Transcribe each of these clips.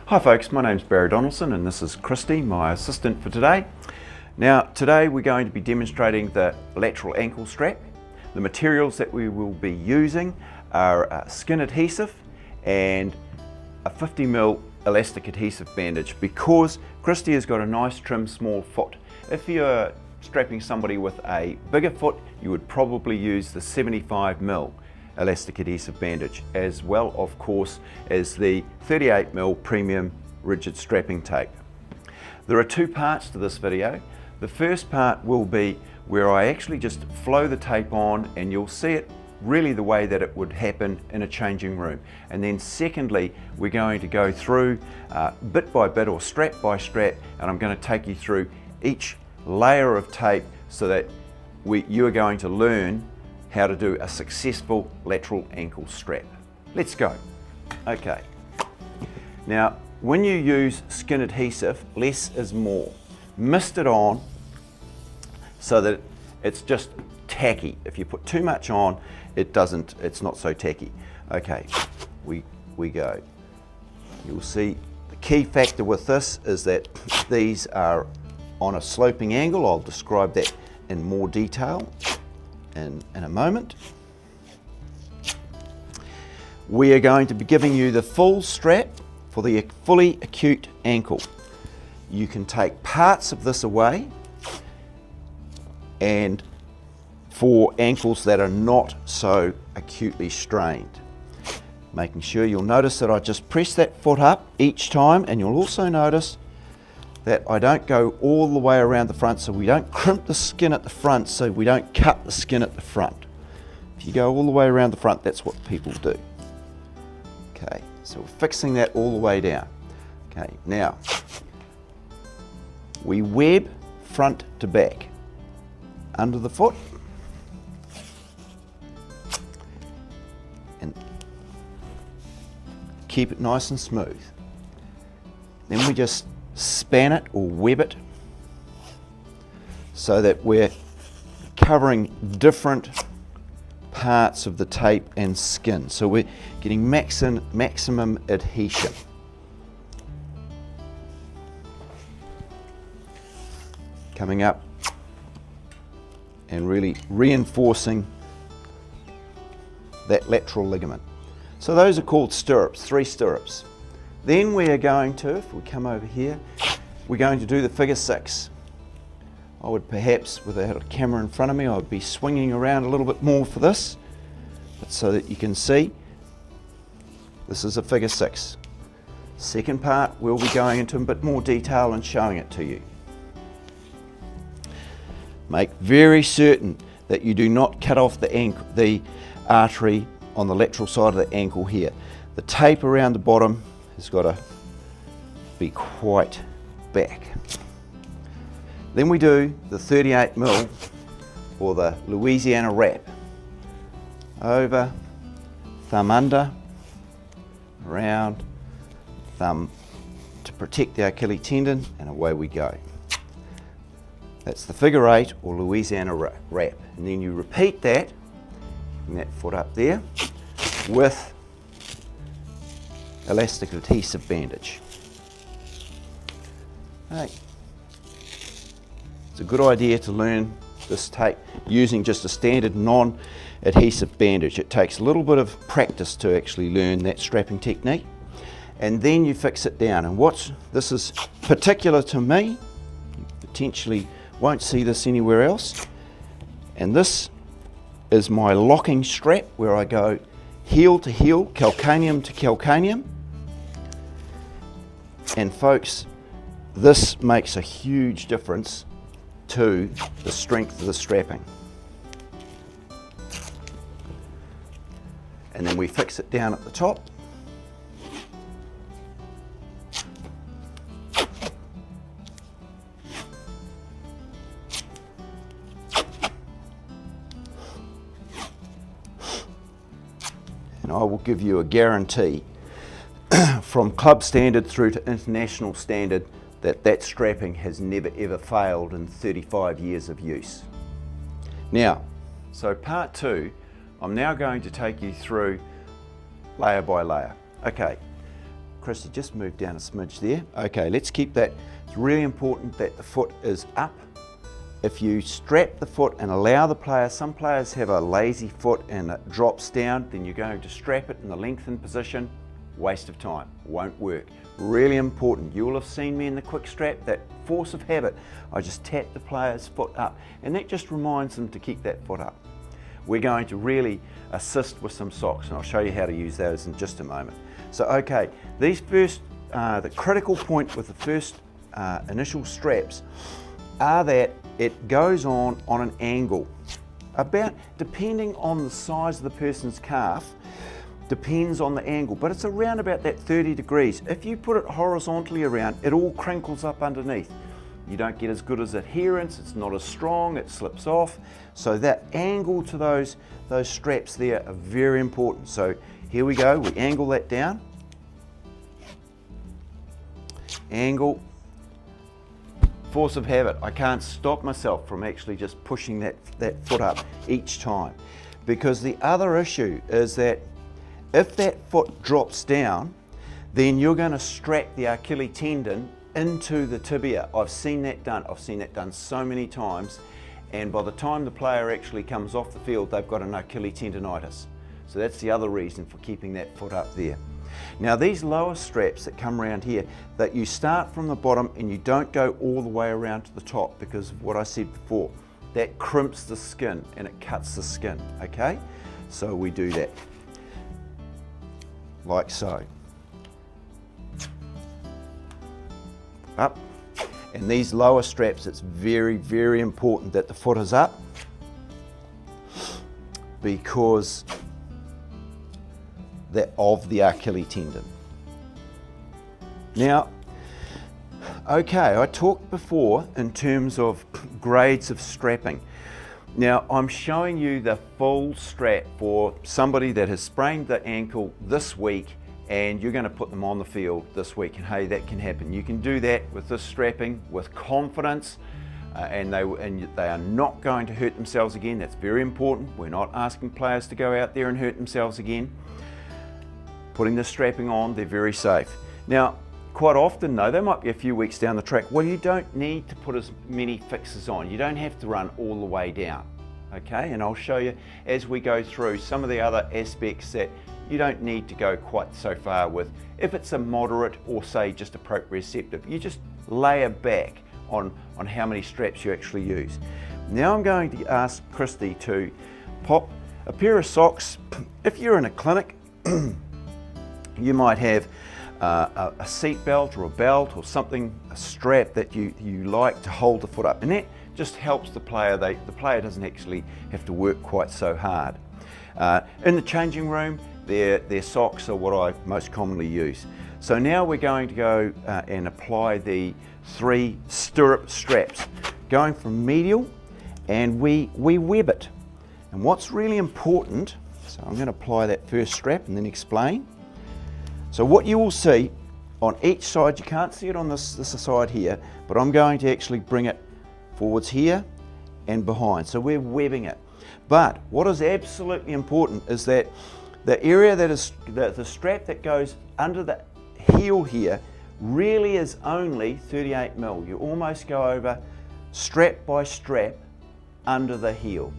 Hi folks, my name's Barry Donaldson and this is Christy, my assistant for today. Now today we're going to be demonstrating the lateral ankle strap. The materials that we will be using are skin adhesive and a 50mm elastic adhesive bandage because Christy has got a nice trim small foot. If you're strapping somebody with a bigger foot, you would probably use the 75mm elastic adhesive bandage, as well of course as the 38mm premium rigid strapping tape. There are two parts to this video. The first part will be where I actually just flow the tape on and you'll see it really the way that it would happen in a changing room. And then secondly, we're going to go through bit by bit or strap by strap, and I'm going to take you through each layer of tape so that you are going to learn how to do a successful lateral ankle strap. Let's go. Okay. Now, when you use skin adhesive, less is more. Mist it on so that it's just tacky. If you put too much on, it's not so tacky. Okay, we go. You'll see the key factor with this is that these are on a sloping angle. I'll describe that in more detail in a moment. We are going to be giving you the full strap for the fully acute ankle. You can take parts of this away, and for ankles that are not so acutely strained. Making sure you'll notice that I just press that foot up each time, and you'll also notice that I don't go all the way around the front, so we don't crimp the skin at the front, so we don't cut the skin at the front. If you go all the way around the front, that's what people do. Okay, so we're fixing that all the way down. Okay, now, we web front to back, under the foot, and keep it nice and smooth. Then we just span it or web it so that we're covering different parts of the tape and skin, so we're getting maximum adhesion. Coming up and really reinforcing that lateral ligament. So those are called stirrups, 3 stirrups. Then we are going to, if we come over here, we're going to do the figure 6. I would perhaps, without a camera in front of me, I would be swinging around a little bit more for this, but so that you can see, this is a figure 6. Second part, we'll be going into a bit more detail and showing it to you. Make very certain that you do not cut off the artery on the lateral side of the ankle here. The tape around the bottom has got to be quite back. Then we do the 38mm or the Louisiana wrap. Over, thumb under, around, thumb to protect the Achilles tendon, and away we go. That's the figure 8 or Louisiana wrap. And then you repeat that, bring that foot up there, with elastic adhesive bandage. Hey. It's a good idea to learn this tape using just a standard non-adhesive bandage. It takes a little bit of practice to actually learn that strapping technique, and then you fix it down. And this is particular to me, you potentially won't see this anywhere else, and this is my locking strap where I go heel to heel, calcaneum to calcaneum. And folks, this makes a huge difference to the strength of the strapping. And then we fix it down at the top. And I will give you a guarantee from club standard through to international standard that strapping has never ever failed in 35 years of use. Now, so part 2, I'm now going to take you through layer by layer. Okay, Christy, just move down a smidge there. Okay, let's keep that. It's really important that the foot is up. If you strap the foot and allow the player, some players have a lazy foot and it drops down, then you're going to strap it in the lengthened position. Waste of time, won't work. Really important. You will have seen me in the quick strap, that force of habit. I just tap the player's foot up and that just reminds them to keep that foot up. We're going to really assist with some socks and I'll show you how to use those in just a moment. So okay, these first, the critical point with the first initial straps are that it goes on an angle. About, depending on the size of the person's calf, depends on the angle, but it's around about that 30 degrees. If you put it horizontally around, it all crinkles up underneath. You don't get as good as adherence, it's not as strong, it slips off. So that angle to those straps there are very important. So here we go, we angle that down. Angle. Force of habit. I can't stop myself from actually just pushing that foot up each time. Because the other issue is that if that foot drops down, then you're going to strap the Achilles tendon into the tibia. I've seen that done. I've seen that done so many times. And by the time the player actually comes off the field, they've got an Achilles tendonitis. So that's the other reason for keeping that foot up there. Now these lower straps that come around here, that you start from the bottom and you don't go all the way around to the top because of what I said before. That crimps the skin and it cuts the skin, okay? So we do that, like so. Up. And these lower straps, it's very, very important that the foot is up because of the Achilles tendon. Now, okay, I talked before in terms of grades of strapping. Now, I'm showing you the full strap for somebody that has sprained the ankle this week and you're going to put them on the field this week, and hey, that can happen. You can do that with this strapping with confidence and they are not going to hurt themselves again. That's very important. We're not asking players to go out there and hurt themselves again. Putting the strapping on, they're very safe. Now, quite often though, they might be a few weeks down the track. Well, you don't need to put as many fixes on. You don't have to run all the way down, okay? And I'll show you as we go through some of the other aspects that you don't need to go quite so far with. If it's a moderate or say just a proprioceptive, you just layer back on how many straps you actually use. Now I'm going to ask Christy to pop a pair of socks. If you're in a clinic, you might have a seat belt or a belt or something, a strap that you like to hold the foot up, and that just helps the player. The player doesn't actually have to work quite so hard. In the changing room, their socks are what I most commonly use. So now we're going to go and apply the 3 stirrup straps, going from medial, and we web it. And what's really important, so I'm going to apply that first strap and then explain. So what you will see on each side, you can't see it on this side here, but I'm going to actually bring it forwards here and behind. So we're webbing it. But what is absolutely important is that the area that is the strap that goes under the heel here really is only 38 mil. You almost go over strap by strap under the heel.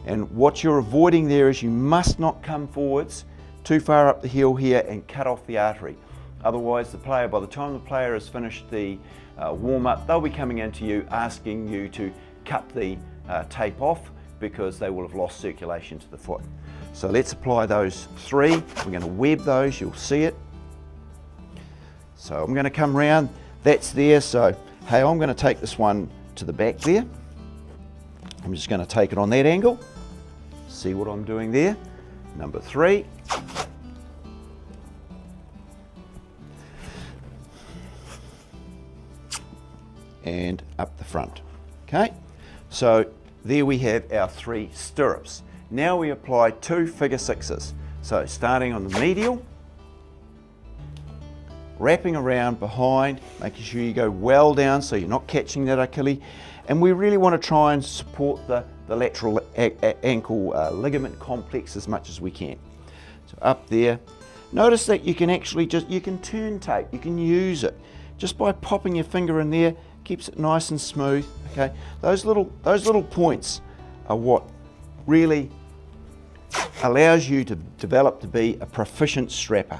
And what you're avoiding there is you must not come forwards too far up the heel here and cut off the artery. Otherwise the player, by the time the player has finished the warm-up, they'll be coming into you asking you to cut the tape off because they will have lost circulation to the foot. So let's apply those 3. We're going to web those, you'll see it. So I'm going to come round, that's there. So hey, I'm going to take this one to the back there. I'm just going to take it on that angle. See what I'm doing there. Number 3. And up the front. Okay, so there we have our 3 stirrups. Now we apply 2 figure 6s. So starting on the medial, wrapping around behind, making sure you go well down so you're not catching that Achilles. And we really want to try and support the lateral ankle ligament complex as much as we can. So up there, Notice that you can actually you can turn tape, you can use it. Just by popping your finger in there, keeps it nice and smooth, okay? Those little points are what really allows you to develop to be a proficient strapper.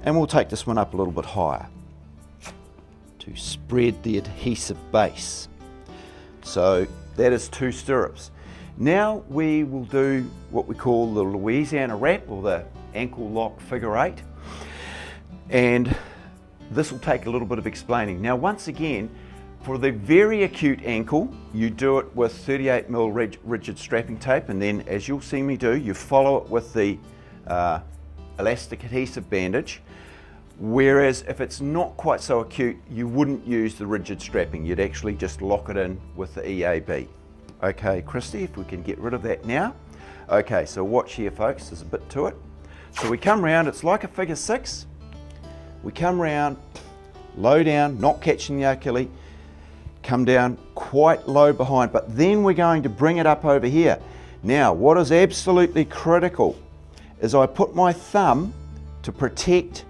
And we'll take this one up a little bit higher to spread the adhesive base. So that is 2 stirrups. Now we will do what we call the Louisiana wrap, or the ankle lock figure 8. And this will take a little bit of explaining. Now once again, for the very acute ankle, you do it with 38mm rigid strapping tape, and then as you'll see me do, you follow it with the elastic adhesive bandage. Whereas if it's not quite so acute, you wouldn't use the rigid strapping. You'd actually just lock it in with the EAB. Okay, Christy, if we can get rid of that now. Okay, so watch here, folks, there's a bit to it. So we come round, it's like a figure 6. We come round, low down, not catching the Achilles, come down quite low behind, but then we're going to bring it up over here. Now, what is absolutely critical is I put my thumb to protect,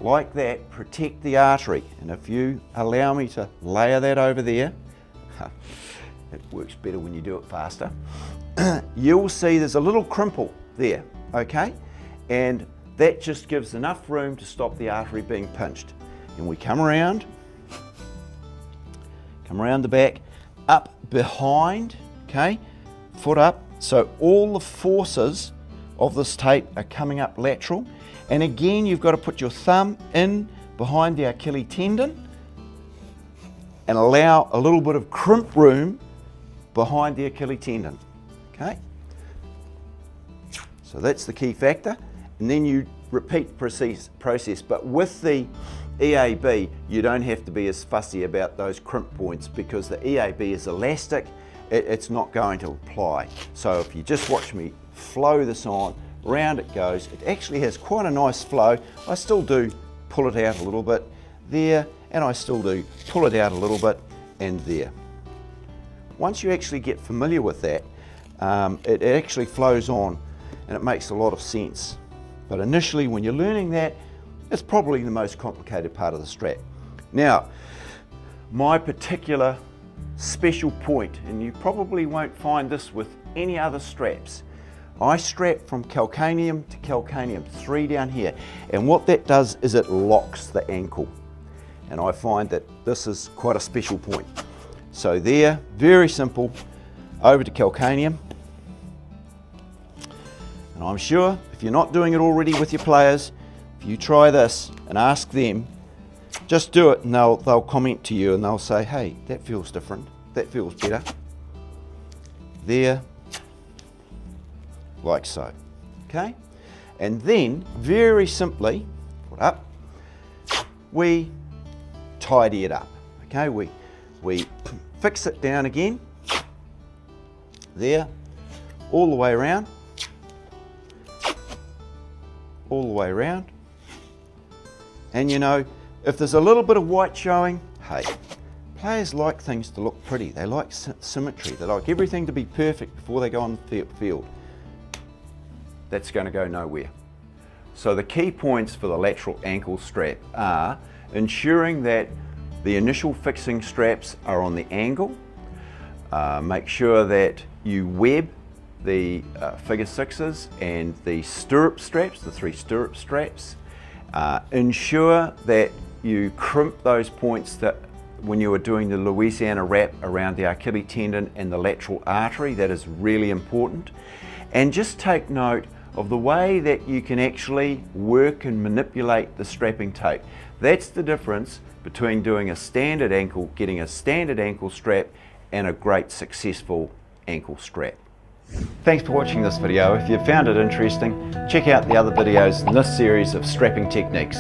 like that, protect the artery. And if you allow me to layer that over there, it works better when you do it faster, you'll see there's a little crimple there, okay? And that just gives enough room to stop the artery being pinched. And we come around the back, up behind, okay? Foot up, so all the forces of this tape are coming up lateral. And again, you've got to put your thumb in behind the Achilles tendon and allow a little bit of crimp room behind the Achilles tendon, okay? So that's the key factor. And then you repeat the process, but with the EAB, you don't have to be as fussy about those crimp points because the EAB is elastic, it's not going to apply. So if you just watch me flow this on, round it goes. It actually has quite a nice flow. I still do pull it out a little bit there, and I still do pull it out a little bit and there. Once you actually get familiar with that, it actually flows on and it makes a lot of sense. But initially, when you're learning that, it's probably the most complicated part of the strap. Now, my particular special point, and you probably won't find this with any other straps, I strap from calcaneum to calcaneum, 3 down here, and what that does is it locks the ankle. And I find that this is quite a special point. So there, very simple, over to calcaneum. And I'm sure if you're not doing it already with your players, if you try this and ask them, just do it and they'll comment to you and they'll say, hey, that feels different, that feels better. There, like so, okay? And then, very simply, put up, we tidy it up, okay? We fix it down again, there, all the way around, all the way around. And you know, if there's a little bit of white showing, hey, players like things to look pretty. They like symmetry. They like everything to be perfect before they go on the field. That's going to go nowhere. So the key points for the lateral ankle strap are ensuring that the initial fixing straps are on the angle. Make sure that you web the figure 6s and the stirrup straps, the 3 stirrup straps. Ensure that you crimp those points that when you are doing the Louisiana wrap around the Achilles tendon and the lateral artery. That is really important. And just take note of the way that you can actually work and manipulate the strapping tape. That's the difference between doing a standard ankle, getting a standard ankle strap and a great successful ankle strap. Thanks for watching this video. If you found it interesting, check out the other videos in this series of strapping techniques.